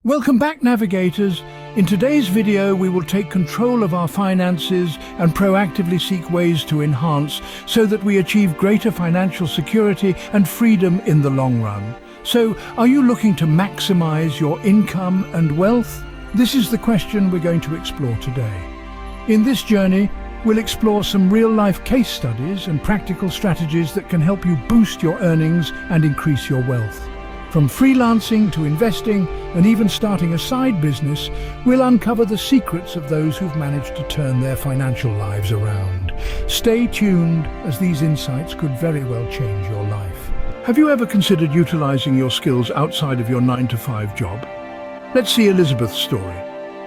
Welcome back, navigators. In today's video, we will take control of our finances and proactively seek ways to enhance so that we achieve greater financial security and freedom in the long run. So, are you looking to maximize your income and wealth? This is the question we're going to explore today. In this journey, we'll explore some real-life case studies and practical strategies that can help you boost your earnings and increase your wealth. From freelancing to investing and even starting a side business, we'll uncover the secrets of those who've managed to turn their financial lives around. Stay tuned, as these insights could very well change your life. Have you ever considered utilizing your skills outside of your 9-to-5 job? Let's see Elizabeth's story.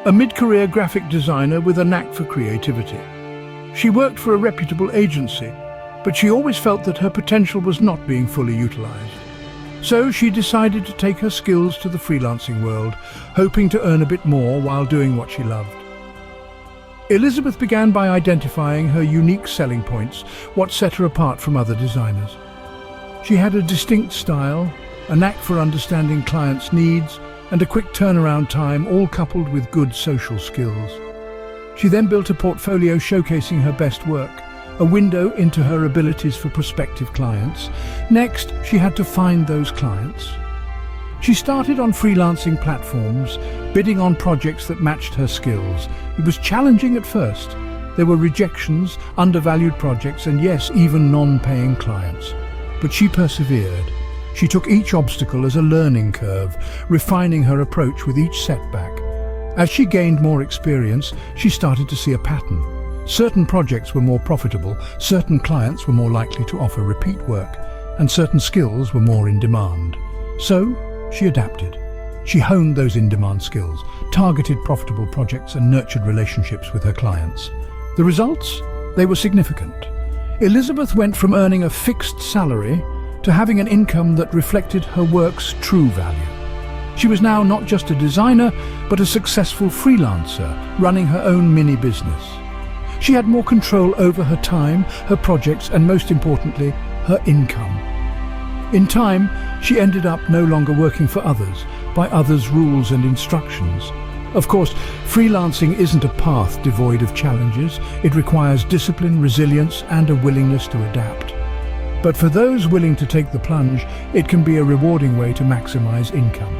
A mid-career graphic designer with a knack for creativity. She worked for a reputable agency, but she always felt that her potential was not being fully utilized. So she decided to take her skills to the freelancing world, hoping to earn a bit more while doing what she loved. Elizabeth began by identifying her unique selling points, what set her apart from other designers. She had a distinct style, a knack for understanding clients' needs, and a quick turnaround time, all coupled with good social skills. She then built a portfolio showcasing her best work, a window into her abilities for prospective clients. Next, she had to find those clients. She started on freelancing platforms, bidding on projects that matched her skills. It was challenging at first. There were rejections, undervalued projects, and yes, even non-paying clients. But she persevered. She took each obstacle as a learning curve, refining her approach with each setback. As she gained more experience, she started to see a pattern. Certain projects were more profitable, certain clients were more likely to offer repeat work, and certain skills were more in demand. So, she adapted. She honed those in-demand skills, targeted profitable projects, and nurtured relationships with her clients. The results? They were significant. Elizabeth went from earning a fixed salary to having an income that reflected her work's true value. She was now not just a designer, but a successful freelancer, running her own mini-business. She had more control over her time, her projects, and most importantly, her income. In time, she ended up no longer working for others, by others' rules and instructions. Of course, freelancing isn't a path devoid of challenges. It requires discipline, resilience, and a willingness to adapt. But for those willing to take the plunge, it can be a rewarding way to maximize income.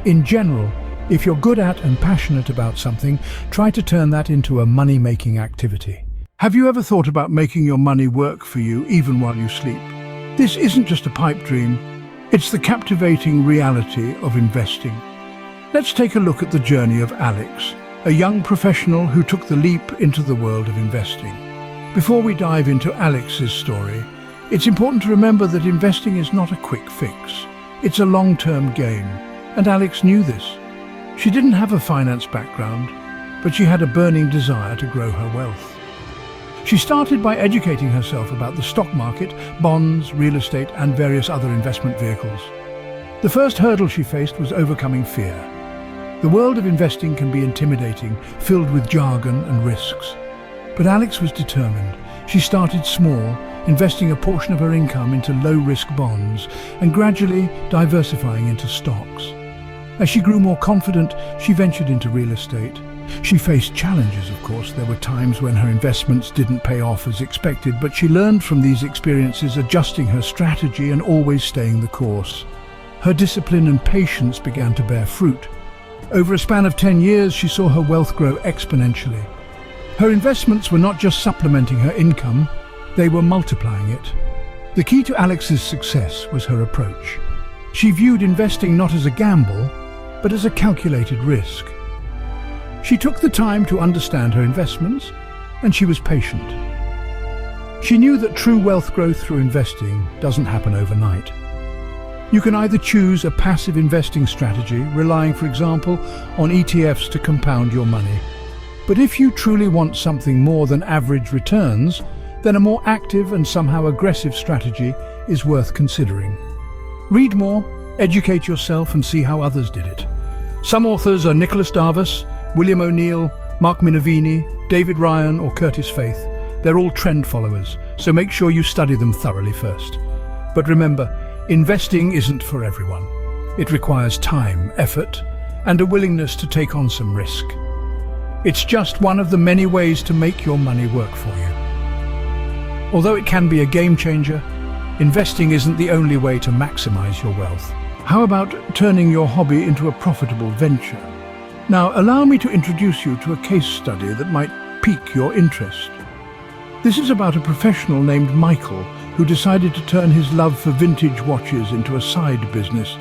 In general, if you're good at and passionate about something, try to turn that into a money-making activity. Have you ever thought about making your money work for you even while you sleep? This isn't just a pipe dream, it's the captivating reality of investing. Let's take a look at the journey of Alex, a young professional who took the leap into the world of investing. Before we dive into Alex's story, it's important to remember that investing is not a quick fix. It's a long-term game, and Alex knew this. She didn't have a finance background, but she had a burning desire to grow her wealth. She started by educating herself about the stock market, bonds, real estate, and various other investment vehicles. The first hurdle she faced was overcoming fear. The world of investing can be intimidating, filled with jargon and risks. But Alex was determined. She started small, investing a portion of her income into low-risk bonds and gradually diversifying into stocks. As she grew more confident, she ventured into real estate. She faced challenges, of course. There were times when her investments didn't pay off as expected, but she learned from these experiences, adjusting her strategy and always staying the course. Her discipline and patience began to bear fruit. Over a span of 10 years, she saw her wealth grow exponentially. Her investments were not just supplementing her income, they were multiplying it. The key to Alex's success was her approach. She viewed investing not as a gamble, but as a calculated risk. She took the time to understand her investments, and she was patient. She knew that true wealth growth through investing doesn't happen overnight. You can either choose a passive investing strategy, relying, for example, on ETFs to compound your money. But if you truly want something more than average returns, then a more active and somehow aggressive strategy is worth considering. Read more, educate yourself, and see how others did it. Some authors are Nicholas Darvas, William O'Neill, Mark Minervini, David Ryan, or Curtis Faith. They're all trend followers, so make sure you study them thoroughly first. But remember, investing isn't for everyone. It requires time, effort, and a willingness to take on some risk. It's just one of the many ways to make your money work for you. Although it can be a game changer, investing isn't the only way to maximize your wealth. How about turning your hobby into a profitable venture? Now, allow me to introduce you to a case study that might pique your interest. This is about a professional named Michael who decided to turn his love for vintage watches into a side business.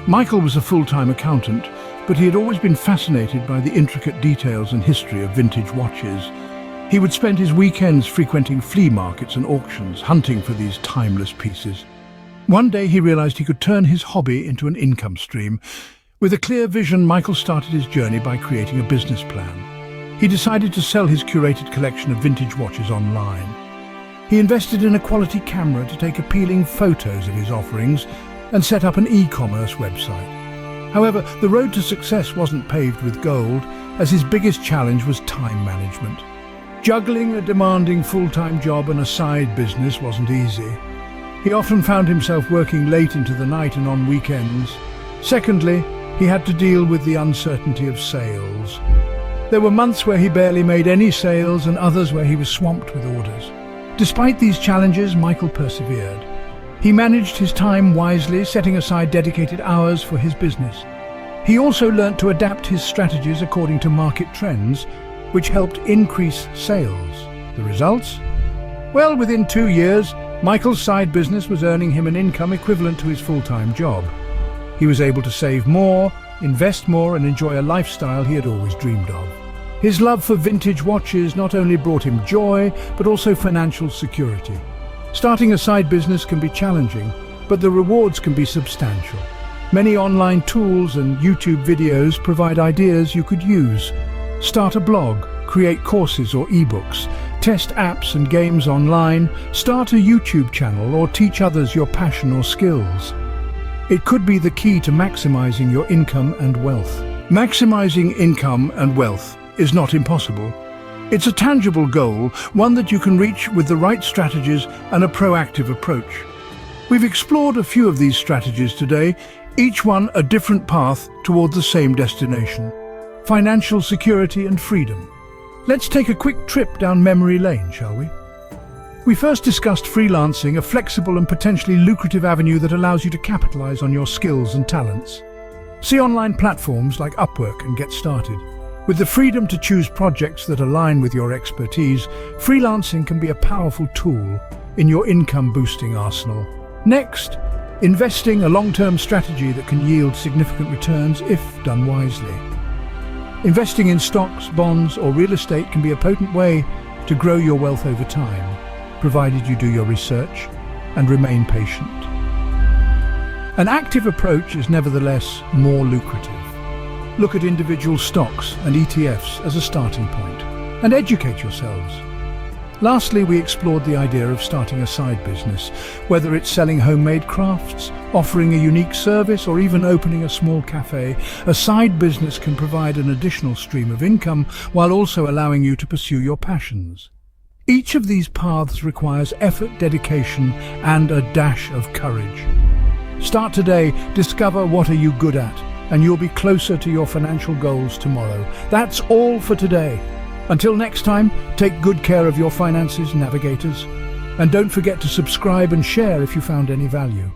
Michael was a full-time accountant, but he had always been fascinated by the intricate details and history of vintage watches. He would spend his weekends frequenting flea markets and auctions, hunting for these timeless pieces. One day he realized he could turn his hobby into an income stream. With a clear vision, Michael started his journey by creating a business plan. He decided to sell his curated collection of vintage watches online. He invested in a quality camera to take appealing photos of his offerings and set up an e-commerce website. However, the road to success wasn't paved with gold, as his biggest challenge was time management. Juggling a demanding full-time job and a side business wasn't easy. He often found himself working late into the night and on weekends. Secondly, he had to deal with the uncertainty of sales. There were months where he barely made any sales and others where he was swamped with orders. Despite these challenges, Michael persevered. He managed his time wisely, setting aside dedicated hours for his business. He also learnt to adapt his strategies according to market trends, which helped increase sales. The results? Well, within 2 years, Michael's side business was earning him an income equivalent to his full-time job. He was able to save more, invest more, and enjoy a lifestyle he had always dreamed of. His love for vintage watches not only brought him joy, but also financial security. Starting a side business can be challenging, but the rewards can be substantial. Many online tools and YouTube videos provide ideas you could use. Start a blog, create courses or ebooks, test apps and games online, start a YouTube channel, or teach others your passion or skills. It could be the key to maximizing your income and wealth. Maximizing income and wealth is not impossible. It's a tangible goal, one that you can reach with the right strategies and a proactive approach. We've explored a few of these strategies today, each one a different path toward the same destination: financial security and freedom. Let's take a quick trip down memory lane, shall we? We first discussed freelancing, a flexible and potentially lucrative avenue that allows you to capitalize on your skills and talents. See online platforms like Upwork and get started. With the freedom to choose projects that align with your expertise, freelancing can be a powerful tool in your income-boosting arsenal. Next, investing, a long-term strategy that can yield significant returns if done wisely. Investing in stocks, bonds, or real estate can be a potent way to grow your wealth over time, provided you do your research and remain patient. An active approach is nevertheless more lucrative. Look at individual stocks and ETFs as a starting point, and educate yourselves. Lastly, we explored the idea of starting a side business, whether it's selling homemade crafts, offering a unique service, or even opening a small cafe. A side business can provide an additional stream of income while also allowing you to pursue your passions. Each of these paths requires effort, dedication, and a dash of courage. Start today, discover what are you good at, and you'll be closer to your financial goals tomorrow. That's all for today. Until next time, take good care of your finances, navigators. And don't forget to subscribe and share if you found any value.